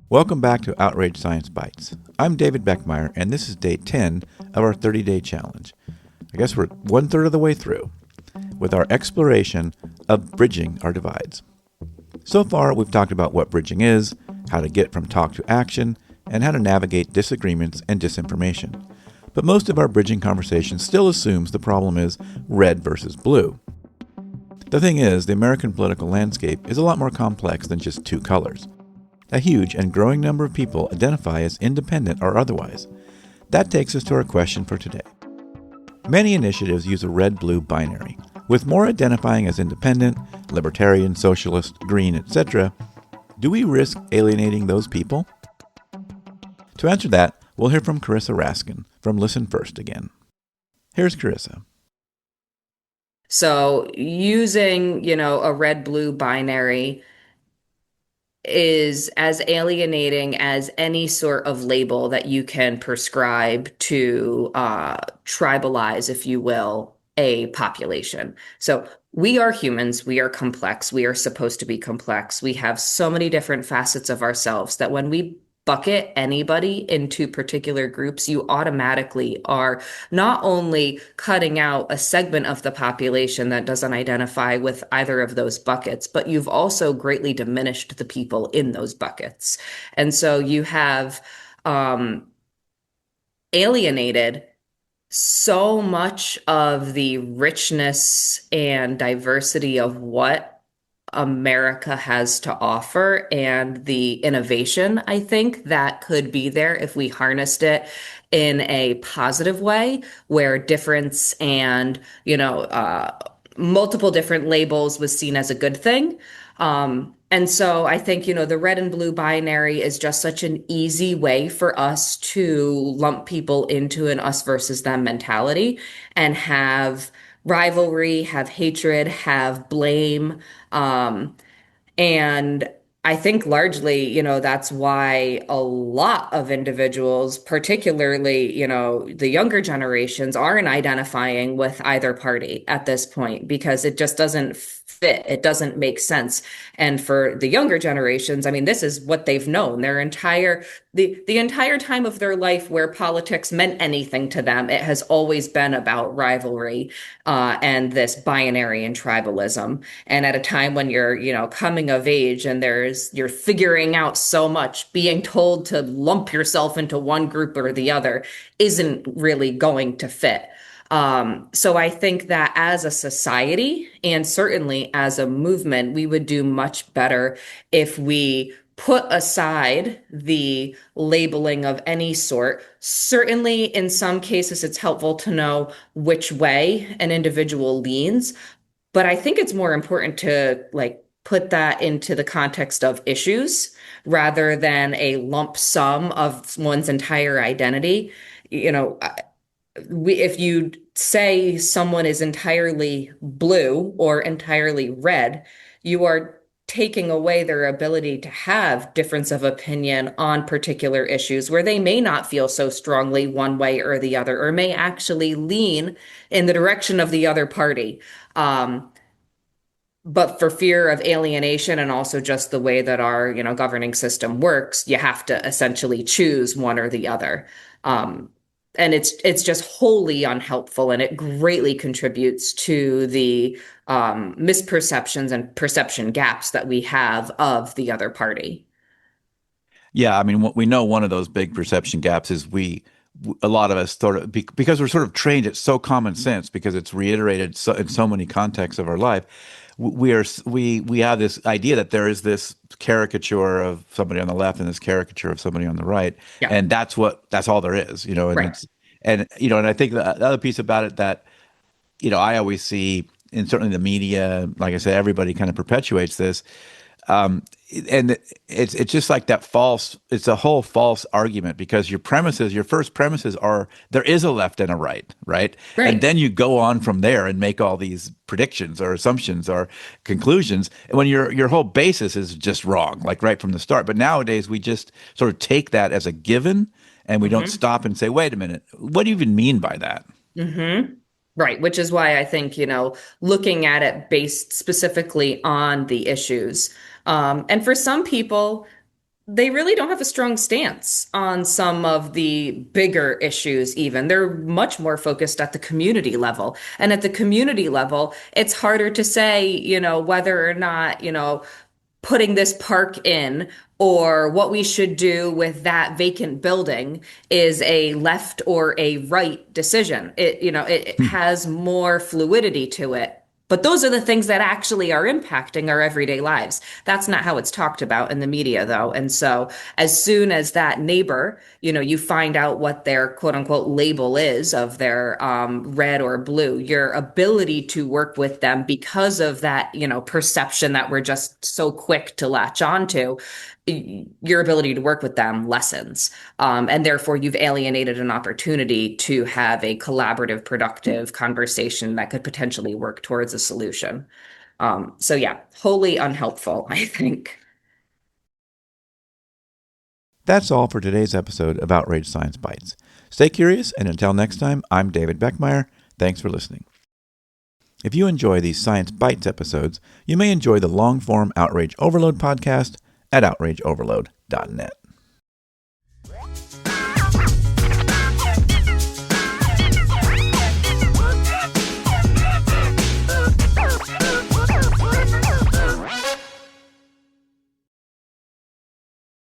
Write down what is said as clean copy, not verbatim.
Welcome back to Outrage Science Bites. I'm David Beckmeyer, and this is day 10 of our 30-day challenge. I guess we're one-third of the way through with our exploration of bridging our divides. So far, we've talked about what bridging is, how to get from talk to action, and how to navigate disagreements and disinformation. But most of our bridging conversation still assumes the problem is red versus blue. The thing is, the American political landscape is a lot more complex than just two colors. A huge and growing number of people identify as independent or otherwise. That takes us to our question for today. Many initiatives use a red-blue binary, with more identifying as independent, libertarian, socialist, green, etc. Do we risk alienating those people? To answer that, we'll hear from Carissa Raskin from Listen First again. Here's Carissa. So using, a red-blue binary is as alienating as any sort of label that you can prescribe to tribalize, if you will, a population. So we are humans, we are complex, we are supposed to be complex. We have so many different facets of ourselves that when we bucket anybody into particular groups, you automatically are not only cutting out a segment of the population that doesn't identify with either of those buckets, but you've also greatly diminished the people in those buckets. And so you have alienated so much of the richness and diversity of what America has to offer and the innovation, I think, that could be there if we harnessed it in a positive way, where difference and, multiple different labels was seen as a good thing. And so I think, the red and blue binary is just such an easy way for us to lump people into an us versus them mentality and have rivalry, have hatred, have blame. And I think largely, that's why a lot of individuals, particularly, the younger generations, aren't identifying with either party at this point because it just doesn't fit. It doesn't make sense. And for the younger generations, I mean, this is what they've known their the entire time of their life where politics meant anything to them. It has always been about rivalry, and this binary and tribalism. And at a time when you're, coming of age and you're figuring out so much, being told to lump yourself into one group or the other isn't really going to fit. So I think that as a society and certainly as a movement, we would do much better if we put aside the labeling of any sort. Certainly, in some cases, it's helpful to know which way an individual leans, but I think it's more important to put that into the context of issues rather than a lump sum of one's entire identity. You know, if you say someone is entirely blue or entirely red, you are taking away their ability to have difference of opinion on particular issues where they may not feel so strongly one way or the other, or may actually lean in the direction of the other party. But for fear of alienation and also just the way that our, governing system works, you have to essentially choose one or the other. And it's just wholly unhelpful, and it greatly contributes to the misperceptions and perception gaps that we have of the other party. Yeah, I mean, what we know one of those big perception gaps is a lot of us sort of, because we're sort of trained, it's so common sense because it's reiterated in so many contexts of our life. We have this idea that there is this caricature of somebody on the left and this caricature of somebody on the right, Yeah, and that's all there is, and right. and I think the other piece about it that I always see, and certainly the media, like I said, everybody kind of perpetuates this. Um, and it's just like that it's a whole false argument because your first premises are there is a left and a right, right? And Right. then you go on from there and make all these predictions or assumptions or conclusions. And when your whole basis is just wrong, like right from the start. But nowadays we just sort of take that as a given and we don't hmm stop and say, wait a minute, what do you even mean by that? hmm Right, which is why I think, looking at it based specifically on the issues. And for some people, They really don't have a strong stance on some of the bigger issues, even. They're much more focused at the community level. And at the community level, it's harder to say, whether or not, putting this park in or what we should do with that vacant building is a left or a right decision. It has more fluidity to it. But those are the things that actually are impacting our everyday lives. That's not how it's talked about in the media, though. And so, as soon as that neighbor, you find out what their quote unquote label is of their red or blue, your ability to work with them because of that, perception that we're just so quick to latch onto, your ability to work with them lessens. And therefore, you've alienated an opportunity to have a collaborative, productive conversation that could potentially work towards a solution. So, yeah, wholly unhelpful, I think. That's all for today's episode of Outrage Science Bites. Stay curious, and until next time, I'm David Beckmeyer. Thanks for listening. If you enjoy these Science Bites episodes, you may enjoy the long-form Outrage Overload podcast at outrageoverload.net.